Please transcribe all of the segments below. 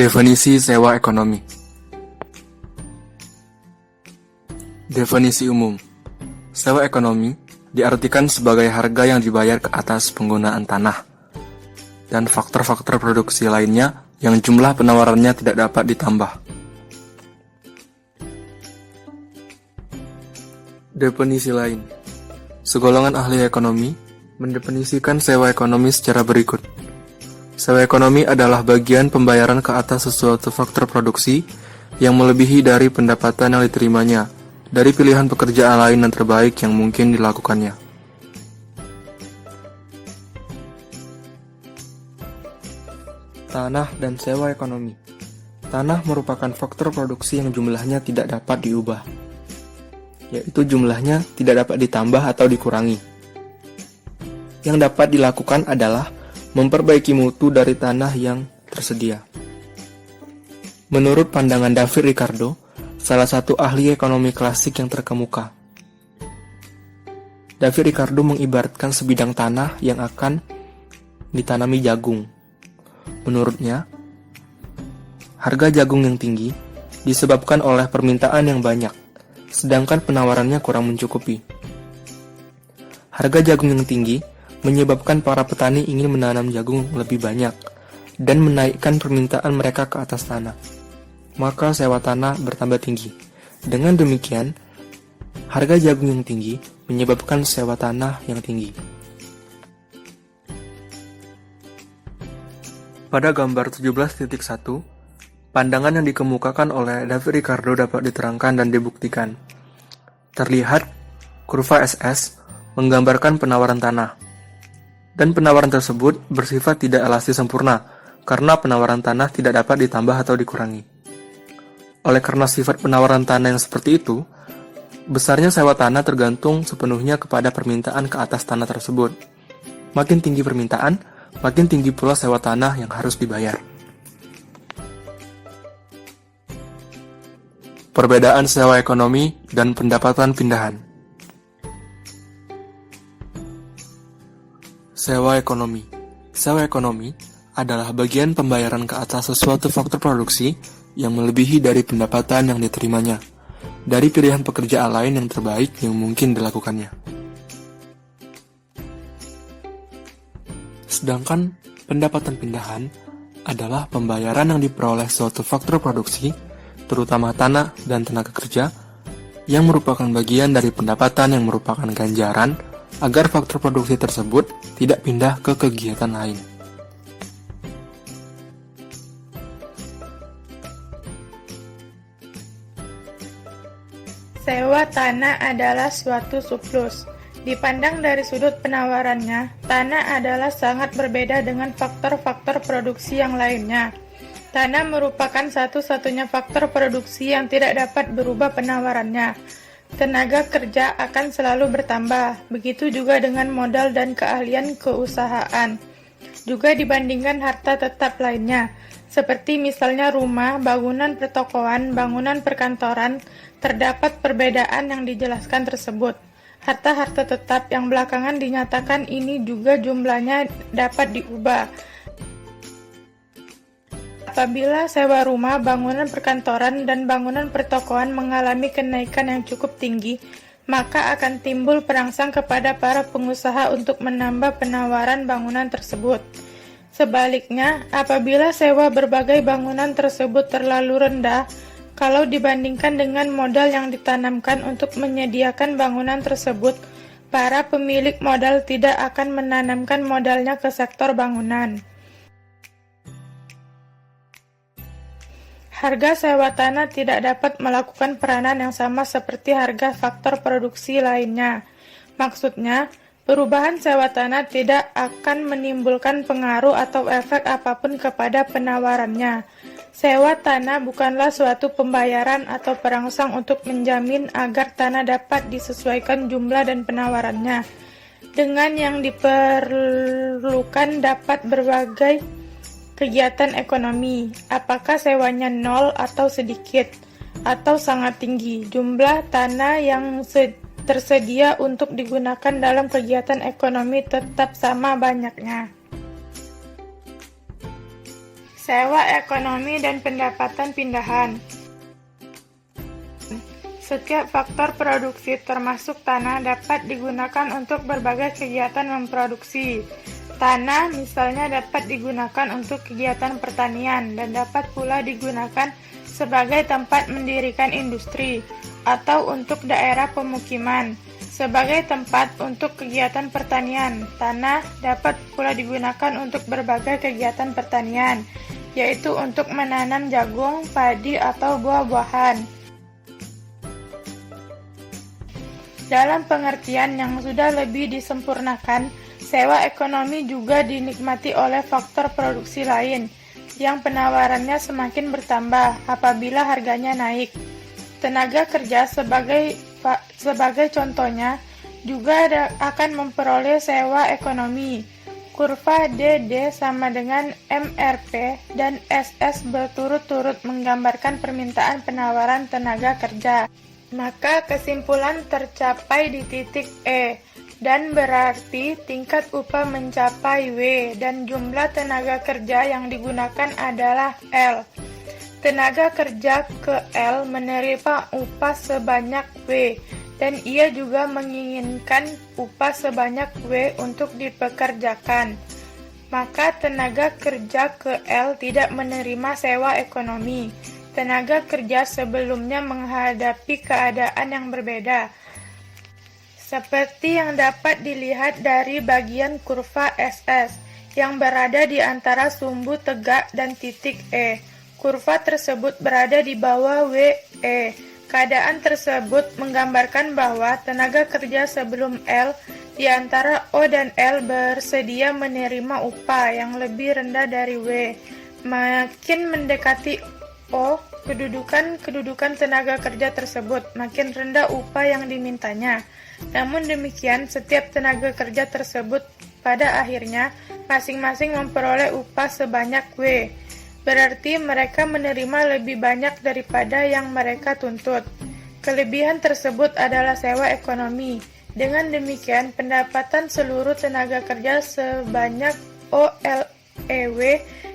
Definisi sewa ekonomi. Definisi umum. Sewa ekonomi diartikan sebagai harga yang dibayar ke atas penggunaan tanah dan faktor-faktor produksi lainnya yang jumlah penawarannya tidak dapat ditambah. Definisi lain. Segolongan ahli ekonomi mendefinisikan sewa ekonomi secara berikut. Sewa ekonomi adalah bagian pembayaran ke atas sesuatu faktor produksi yang melebihi dari pendapatan yang diterimanya, dari pilihan pekerjaan lain yang terbaik yang mungkin dilakukannya. Tanah dan sewa ekonomi. Tanah merupakan faktor produksi yang jumlahnya tidak dapat diubah, yaitu jumlahnya tidak dapat ditambah atau dikurangi. Yang dapat dilakukan adalah memperbaiki mutu dari tanah yang tersedia. Menurut pandangan David Ricardo, salah satu ahli ekonomi klasik yang terkemuka, David Ricardo mengibaratkan sebidang tanah yang akan ditanami jagung. Menurutnya, harga jagung yang tinggi disebabkan oleh permintaan yang banyak, sedangkan penawarannya kurang mencukupi. Harga jagung yang tinggi menyebabkan para petani ingin menanam jagung lebih banyak dan menaikkan permintaan mereka ke atas tanah. Maka sewa tanah bertambah tinggi. Dengan demikian, harga jagung yang tinggi menyebabkan sewa tanah yang tinggi. Pada gambar 17.1, pandangan yang dikemukakan oleh David Ricardo dapat diterangkan dan dibuktikan. Terlihat kurva SS menggambarkan penawaran tanah. Dan penawaran tersebut bersifat tidak elastis sempurna, karena penawaran tanah tidak dapat ditambah atau dikurangi. Oleh karena sifat penawaran tanah yang seperti itu, besarnya sewa tanah tergantung sepenuhnya kepada permintaan ke atas tanah tersebut. Makin tinggi permintaan, makin tinggi pula sewa tanah yang harus dibayar. Perbedaan sewa ekonomi dan pendapatan pindahan. Sewa ekonomi. Sewa ekonomi adalah bagian pembayaran ke atas sesuatu faktor produksi yang melebihi dari pendapatan yang diterimanya, dari pilihan pekerjaan lain yang terbaik yang mungkin dilakukannya. Sedangkan pendapatan pindahan adalah pembayaran yang diperoleh suatu faktor produksi, terutama tanah dan tenaga kerja, yang merupakan bagian dari pendapatan yang merupakan ganjaran agar faktor produksi tersebut tidak pindah ke kegiatan lain. Sewa tanah adalah suatu surplus. Dipandang dari sudut penawarannya, tanah adalah sangat berbeda dengan faktor-faktor produksi yang lainnya. Tanah merupakan satu-satunya faktor produksi yang tidak dapat berubah penawarannya. Tenaga kerja akan selalu bertambah, begitu juga dengan modal dan keahlian keusahaan. Juga dibandingkan harta tetap lainnya, seperti misalnya rumah, bangunan pertokoan, bangunan perkantoran, terdapat perbedaan yang dijelaskan tersebut. Harta-harta tetap yang belakangan dinyatakan ini juga jumlahnya dapat diubah. Apabila sewa rumah, bangunan perkantoran, dan bangunan pertokoan mengalami kenaikan yang cukup tinggi, maka akan timbul perangsang kepada para pengusaha untuk menambah penawaran bangunan tersebut. Sebaliknya, apabila sewa berbagai bangunan tersebut terlalu rendah, kalau dibandingkan dengan modal yang ditanamkan untuk menyediakan bangunan tersebut, para pemilik modal tidak akan menanamkan modalnya ke sektor bangunan. Harga sewa tanah tidak dapat melakukan peranan yang sama seperti harga faktor produksi lainnya. Maksudnya, perubahan sewa tanah tidak akan menimbulkan pengaruh atau efek apapun kepada penawarannya. Sewa tanah bukanlah suatu pembayaran atau perangsang untuk menjamin agar tanah dapat disesuaikan jumlah dan penawarannya. Dengan yang diperlukan dapat berbagai kegiatan ekonomi, apakah sewanya nol atau sedikit, atau sangat tinggi. Jumlah tanah yang tersedia untuk digunakan dalam kegiatan ekonomi tetap sama banyaknya. Sewa ekonomi dan pendapatan pindahan. Setiap faktor produksi termasuk tanah dapat digunakan untuk berbagai kegiatan memproduksi. Tanah misalnya dapat digunakan untuk kegiatan pertanian dan dapat pula digunakan sebagai tempat mendirikan industri atau untuk daerah pemukiman. Sebagai tempat untuk kegiatan pertanian, tanah dapat pula digunakan untuk berbagai kegiatan pertanian, yaitu untuk menanam jagung, padi, atau buah-buahan. Dalam pengertian yang sudah lebih disempurnakan, sewa ekonomi juga dinikmati oleh faktor produksi lain, yang penawarannya semakin bertambah apabila harganya naik. Tenaga kerja sebagai contohnya juga akan memperoleh sewa ekonomi. Kurva DD sama dengan MRP dan SS berturut-turut menggambarkan permintaan penawaran tenaga kerja. Maka kesimpulan tercapai di titik E, dan berarti tingkat upah mencapai W, dan jumlah tenaga kerja yang digunakan adalah L. Tenaga kerja ke L menerima upah sebanyak W, dan ia juga menginginkan upah sebanyak W untuk dipekerjakan. Maka tenaga kerja ke L tidak menerima sewa ekonomi. Tenaga kerja sebelumnya menghadapi keadaan yang berbeda, seperti yang dapat dilihat dari bagian kurva SS yang berada di antara sumbu tegak dan titik E. Kurva tersebut berada di bawah WE. Keadaan tersebut menggambarkan bahwa tenaga kerja sebelum L di antara O dan L bersedia menerima upah yang lebih rendah dari W. Makin mendekati O, kedudukan tenaga kerja tersebut, makin rendah upah yang dimintanya. Namun demikian, setiap tenaga kerja tersebut pada akhirnya masing-masing memperoleh upah sebanyak W. Berarti mereka menerima lebih banyak daripada yang mereka tuntut. Kelebihan tersebut adalah sewa ekonomi. Dengan demikian, pendapatan seluruh tenaga kerja sebanyak OLEW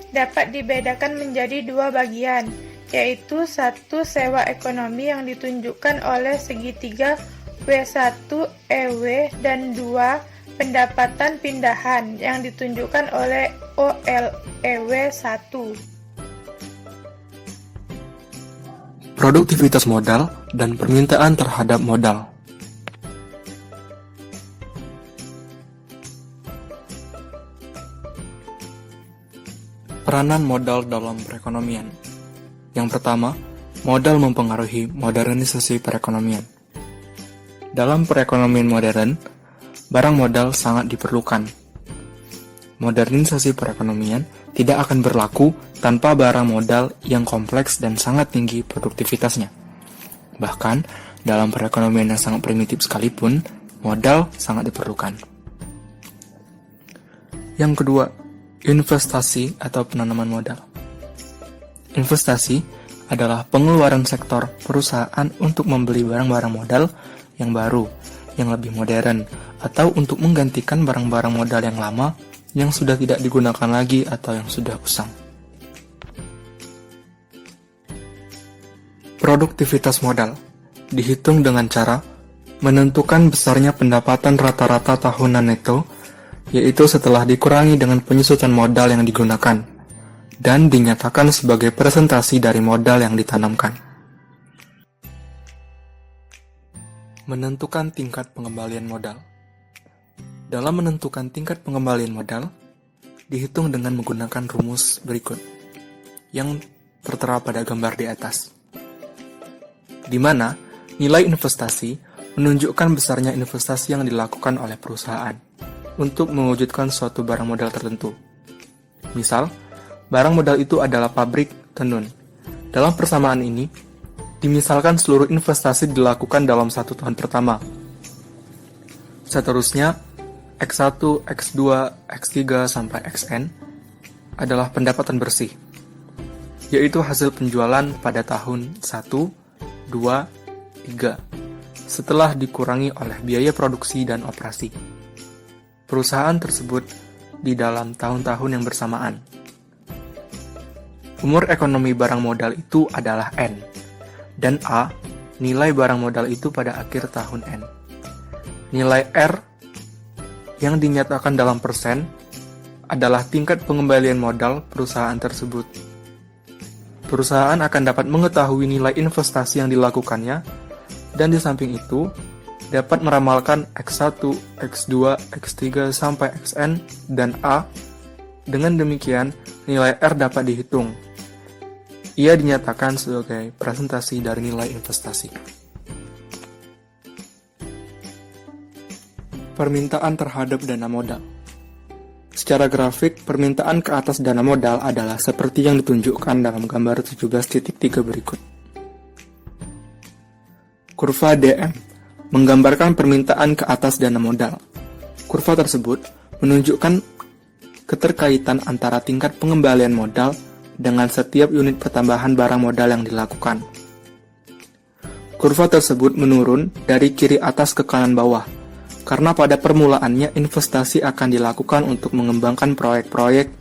dapat dibedakan menjadi dua bagian, yaitu satu sewa ekonomi yang ditunjukkan oleh segitiga W1EW dan dua pendapatan pindahan yang ditunjukkan oleh OLEW1. Produktivitas modal dan permintaan terhadap modal. Peranan modal dalam perekonomian. Yang pertama, modal mempengaruhi modernisasi perekonomian. Dalam perekonomian modern, barang modal sangat diperlukan. Modernisasi perekonomian tidak akan berlaku tanpa barang modal yang kompleks dan sangat tinggi produktivitasnya. Bahkan, dalam perekonomian yang sangat primitif sekalipun, modal sangat diperlukan. Yang kedua, investasi atau penanaman modal. Investasi adalah pengeluaran sektor perusahaan untuk membeli barang-barang modal yang baru, yang lebih modern, atau untuk menggantikan barang-barang modal yang lama yang sudah tidak digunakan lagi atau yang sudah usang. Produktivitas modal dihitung dengan cara menentukan besarnya pendapatan rata-rata tahunan neto, yaitu setelah dikurangi dengan penyusutan modal yang digunakan, dan dinyatakan sebagai presentasi dari modal yang ditanamkan. Menentukan tingkat pengembalian modal. Dalam menentukan tingkat pengembalian modal, dihitung dengan menggunakan rumus berikut, yang tertera pada gambar di atas, di mana nilai investasi menunjukkan besarnya investasi yang dilakukan oleh perusahaan untuk mewujudkan suatu barang modal tertentu. Misal, barang modal itu adalah pabrik tenun. Dalam persamaan ini, dimisalkan seluruh investasi dilakukan dalam 1 tahun pertama. Seterusnya, X1, X2, X3, sampai Xn adalah pendapatan bersih, yaitu hasil penjualan pada tahun 1, 2, 3, setelah dikurangi oleh biaya produksi dan operasi perusahaan tersebut di dalam tahun-tahun yang bersamaan. Umur ekonomi barang modal itu adalah N, dan A, nilai barang modal itu pada akhir tahun N. Nilai R yang dinyatakan dalam persen adalah tingkat pengembalian modal perusahaan tersebut. Perusahaan akan dapat mengetahui nilai investasi yang dilakukannya, dan di samping itu, dapat meramalkan X1, X2, X3, sampai Xn dan A. Dengan demikian, nilai R dapat dihitung. Ia dinyatakan sebagai presentasi dari nilai investasi. Permintaan terhadap dana modal. Secara grafik, permintaan ke atas dana modal adalah seperti yang ditunjukkan dalam gambar 17.3 berikut. Kurva DM menggambarkan permintaan ke atas dana modal. Kurva tersebut menunjukkan keterkaitan antara tingkat pengembalian modal dengan setiap unit pertambahan barang modal yang dilakukan. Kurva tersebut menurun dari kiri atas ke kanan bawah, karena pada permulaannya investasi akan dilakukan untuk mengembangkan proyek-proyek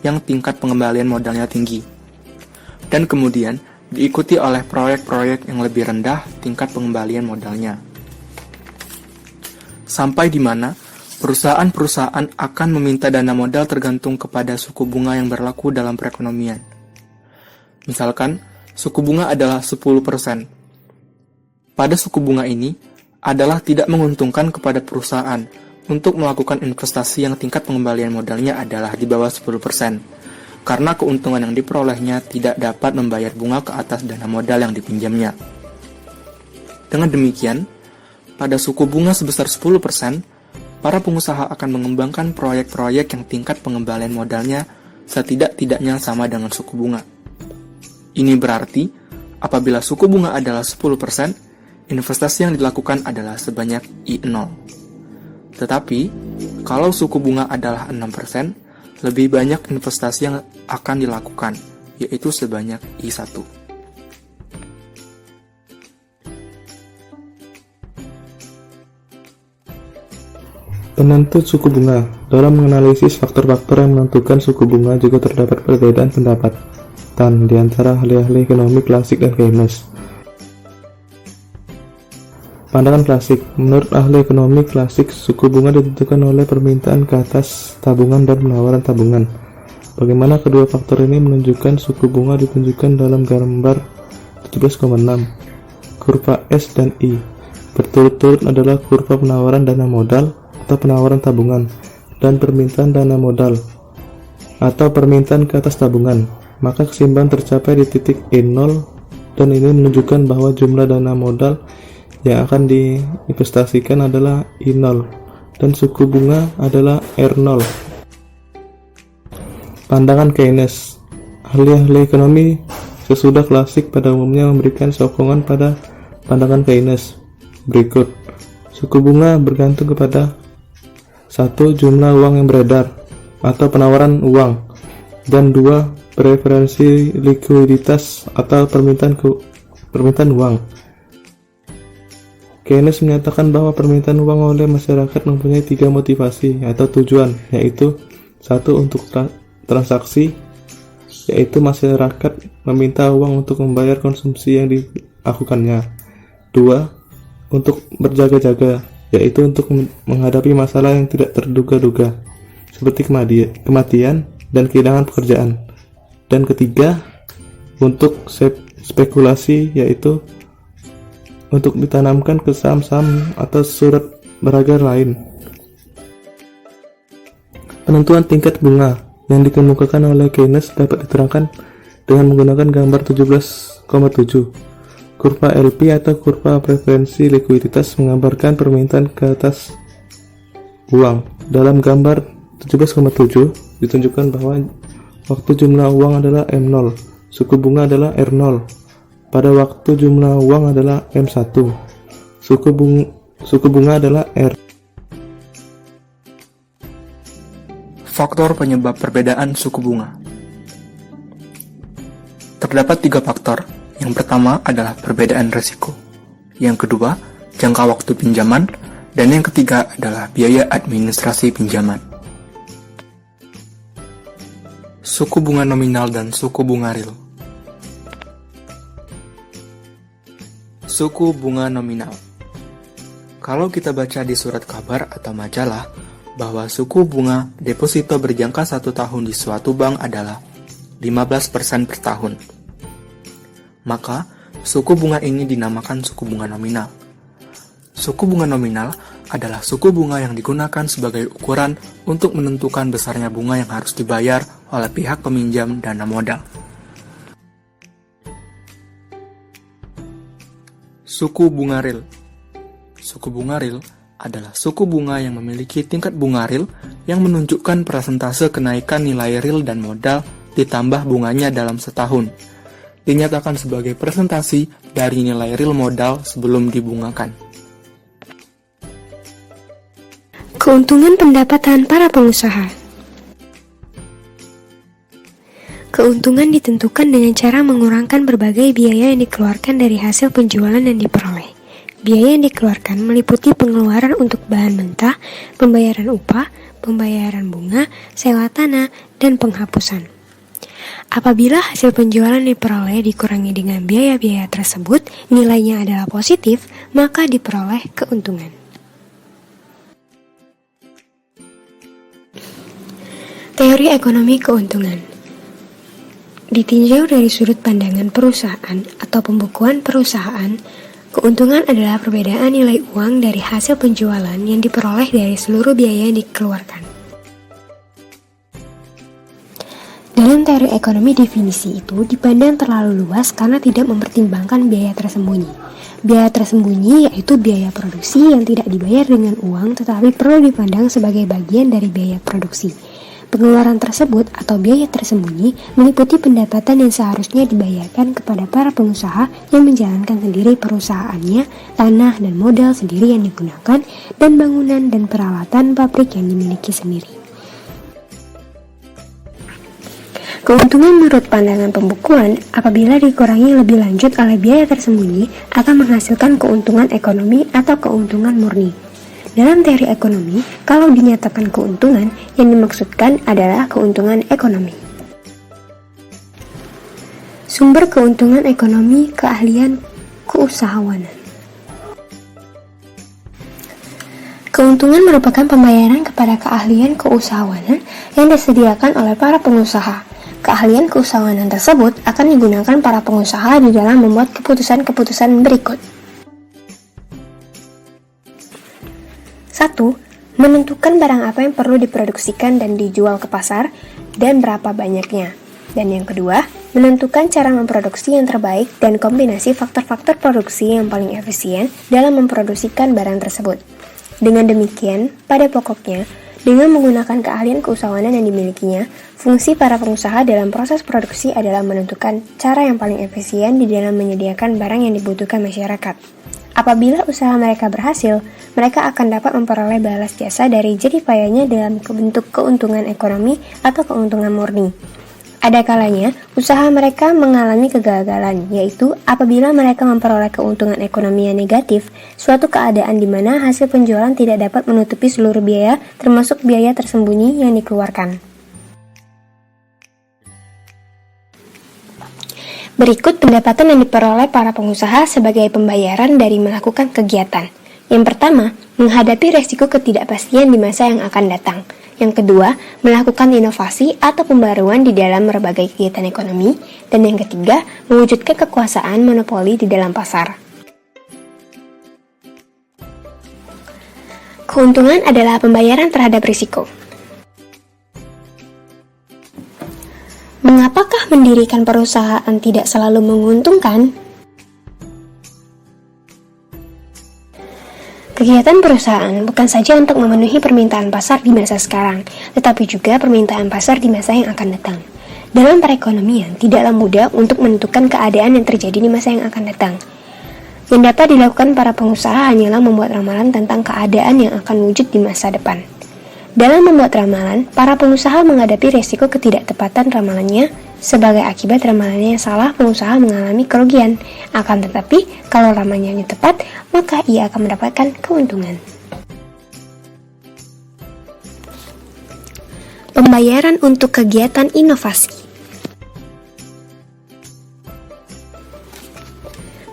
yang tingkat pengembalian modalnya tinggi, dan kemudian diikuti oleh proyek-proyek yang lebih rendah tingkat pengembalian modalnya. Sampai di mana perusahaan-perusahaan akan meminta dana modal tergantung kepada suku bunga yang berlaku dalam perekonomian. Misalkan, suku bunga adalah 10%. Pada suku bunga ini, adalah tidak menguntungkan kepada perusahaan untuk melakukan investasi yang tingkat pengembalian modalnya adalah di bawah 10%, karena keuntungan yang diperolehnya tidak dapat membayar bunga ke atas dana modal yang dipinjamnya. Dengan demikian, pada suku bunga sebesar 10%, para pengusaha akan mengembangkan proyek-proyek yang tingkat pengembalian modalnya setidak-tidaknya sama dengan suku bunga. Ini berarti, apabila suku bunga adalah 10%, investasi yang dilakukan adalah sebanyak I0. Tetapi, kalau suku bunga adalah 6%, lebih banyak investasi yang akan dilakukan, yaitu sebanyak I1. Penentu suku bunga. Dalam menganalisis faktor-faktor yang menentukan suku bunga juga terdapat perbedaan pendapatan di antara ahli-ahli ekonomi klasik dan Keynes. Pandangan klasik. Menurut ahli ekonomi klasik, suku bunga ditentukan oleh permintaan ke atas tabungan dan penawaran tabungan. Bagaimana kedua faktor ini menunjukkan suku bunga ditunjukkan dalam gambar 17,6. Kurva S dan I berturut-turut adalah kurva penawaran dana modal atau penawaran tabungan, dan permintaan dana modal atau permintaan ke atas tabungan. Maka keseimbangan tercapai di titik E0, dan ini menunjukkan bahwa jumlah dana modal yang akan diinvestasikan adalah I0 dan suku bunga adalah R0. Pandangan Keynes. Ahli-ahli ekonomi sesudah klasik pada umumnya memberikan sokongan pada pandangan Keynes berikut. Suku bunga bergantung kepada 1. Jumlah uang yang beredar atau penawaran uang, dan 2. Preferensi likuiditas atau permintaan uang. Keynes menyatakan bahwa permintaan uang oleh masyarakat mempunyai 3 motivasi atau tujuan, yaitu 1. Untuk transaksi, yaitu masyarakat meminta uang untuk membayar konsumsi yang dilakukannya. 2. Untuk berjaga-jaga, yaitu untuk menghadapi masalah yang tidak terduga-duga, seperti kematian dan kehilangan pekerjaan. Dan ketiga, untuk spekulasi, yaitu untuk ditanamkan ke saham-saham atau surat berharga lain. Penentuan tingkat bunga yang dikemukakan oleh Keynes dapat diterangkan dengan menggunakan gambar 17,7. Kurva LP atau kurva preferensi likuiditas menggambarkan permintaan ke atas uang. Dalam gambar 17,7 ditunjukkan bahwa waktu jumlah uang adalah M0, suku bunga adalah R0. Pada waktu jumlah uang adalah M1, suku bunga adalah R. Faktor penyebab perbedaan suku bunga. Terdapat 3 faktor. Yang pertama adalah perbedaan risiko. Yang kedua, jangka waktu pinjaman. Dan yang ketiga adalah biaya administrasi pinjaman. Suku bunga nominal dan suku bunga real. Suku bunga nominal. Kalau kita baca di surat kabar atau majalah bahwa suku bunga deposito berjangka 1 tahun di suatu bank adalah 15% per tahun, maka suku bunga ini dinamakan suku bunga nominal. Suku bunga nominal adalah suku bunga yang digunakan sebagai ukuran untuk menentukan besarnya bunga yang harus dibayar oleh pihak peminjam dana modal. Suku bunga real. Suku bunga real adalah suku bunga yang memiliki tingkat bunga real yang menunjukkan persentase kenaikan nilai real dan modal ditambah bunganya dalam setahun. Dinyatakan sebagai presentasi dari nilai real modal sebelum dibungakan. Keuntungan pendapatan para pengusaha. Keuntungan ditentukan dengan cara mengurangkan berbagai biaya yang dikeluarkan dari hasil penjualan yang diperoleh. Biaya yang dikeluarkan meliputi pengeluaran untuk bahan mentah, pembayaran upah, pembayaran bunga, sewa tanah, dan penghapusan. Apabila hasil penjualan yang diperoleh dikurangi dengan biaya-biaya tersebut, nilainya adalah positif, maka diperoleh keuntungan. Teori ekonomi keuntungan ditinjau dari sudut pandangan perusahaan atau pembukuan perusahaan. Keuntungan adalah perbedaan nilai uang dari hasil penjualan yang diperoleh dari seluruh biaya yang dikeluarkan. Dalam teori ekonomi, definisi itu dipandang terlalu luas karena tidak mempertimbangkan biaya tersembunyi. Biaya tersembunyi yaitu biaya produksi yang tidak dibayar dengan uang tetapi perlu dipandang sebagai bagian dari biaya produksi. Pengeluaran tersebut atau biaya tersembunyi meliputi pendapatan yang seharusnya dibayarkan kepada para pengusaha yang menjalankan sendiri perusahaannya, tanah dan modal sendiri yang digunakan, dan bangunan dan peralatan pabrik yang dimiliki sendiri. Keuntungan menurut pandangan pembukuan apabila dikurangi lebih lanjut oleh biaya tersembunyi akan menghasilkan keuntungan ekonomi atau keuntungan murni. Dalam teori ekonomi, kalau dinyatakan keuntungan, yang dimaksudkan adalah keuntungan ekonomi. Sumber keuntungan ekonomi, keahlian keusahawanan. Keuntungan merupakan pembayaran kepada keahlian keusahawanan yang disediakan oleh para pengusaha. Keahlian keusahawanan tersebut akan digunakan para pengusaha di dalam membuat keputusan-keputusan berikut. 1. Menentukan barang apa yang perlu diproduksikan dan dijual ke pasar, dan berapa banyaknya. Dan yang kedua, menentukan cara memproduksi yang terbaik dan kombinasi faktor-faktor produksi yang paling efisien dalam memproduksikan barang tersebut. Dengan demikian, pada pokoknya, dengan menggunakan keahlian keusahawanan yang dimilikinya, fungsi para pengusaha dalam proses produksi adalah menentukan cara yang paling efisien di dalam menyediakan barang yang dibutuhkan masyarakat. Apabila usaha mereka berhasil, mereka akan dapat memperoleh balas jasa dari jerih payahnya dalam bentuk keuntungan ekonomi atau keuntungan murni. Ada kalanya, usaha mereka mengalami kegagalan, yaitu apabila mereka memperoleh keuntungan ekonomi yang negatif, suatu keadaan di mana hasil penjualan tidak dapat menutupi seluruh biaya, termasuk biaya tersembunyi yang dikeluarkan. Berikut pendapatan yang diperoleh para pengusaha sebagai pembayaran dari melakukan kegiatan. Yang pertama, menghadapi resiko ketidakpastian di masa yang akan datang. Yang kedua, melakukan inovasi atau pembaruan di dalam berbagai kegiatan ekonomi. Dan yang ketiga, mewujudkan kekuasaan monopoli di dalam pasar. Keuntungan adalah pembayaran terhadap risiko. Mengapakah mendirikan perusahaan tidak selalu menguntungkan? Kegiatan perusahaan bukan saja untuk memenuhi permintaan pasar di masa sekarang, tetapi juga permintaan pasar di masa yang akan datang. Dalam perekonomian, tidaklah mudah untuk menentukan keadaan yang terjadi di masa yang akan datang. Yang dapat dilakukan para pengusaha hanyalah membuat ramalan tentang keadaan yang akan wujud di masa depan. Dalam membuat ramalan, para pengusaha menghadapi resiko ketidaktepatan ramalannya. Sebagai akibat ramalannya yang salah, pengusaha mengalami kerugian. Akan tetapi, kalau ramalannya tepat, maka ia akan mendapatkan keuntungan. Pembayaran untuk kegiatan inovasi.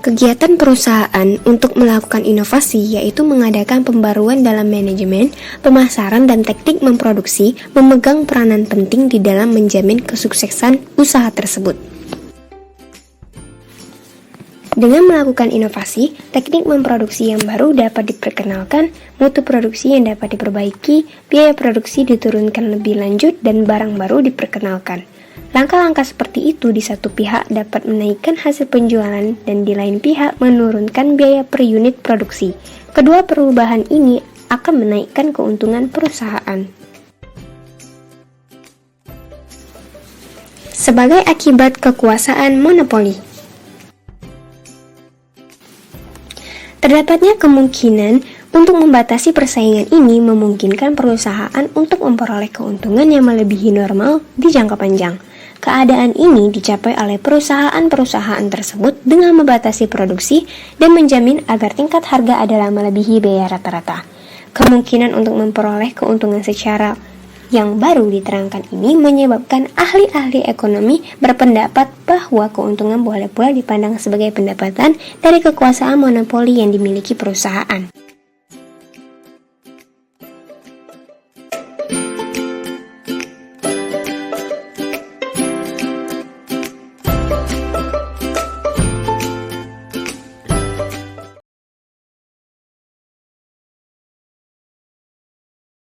Kegiatan perusahaan untuk melakukan inovasi yaitu mengadakan pembaruan dalam manajemen, pemasaran, dan teknik memproduksi memegang peranan penting di dalam menjamin kesuksesan usaha tersebut. Dengan melakukan inovasi, teknik memproduksi yang baru dapat diperkenalkan, mutu produksi yang dapat diperbaiki, biaya produksi diturunkan lebih lanjut, dan barang baru diperkenalkan. Langkah-langkah seperti itu di satu pihak dapat menaikkan hasil penjualan dan di lain pihak menurunkan biaya per unit produksi. Kedua perubahan ini akan menaikkan keuntungan perusahaan. Sebagai akibat kekuasaan monopoli, terdapatnya kemungkinan untuk membatasi persaingan ini memungkinkan perusahaan untuk memperoleh keuntungan yang melebihi normal di jangka panjang. Keadaan ini dicapai oleh perusahaan-perusahaan tersebut dengan membatasi produksi dan menjamin agar tingkat harga adalah melebihi biaya rata-rata. Kemungkinan untuk memperoleh keuntungan secara yang baru diterangkan ini menyebabkan ahli-ahli ekonomi berpendapat bahwa keuntungan boleh pula dipandang sebagai pendapatan dari kekuasaan monopoli yang dimiliki perusahaan.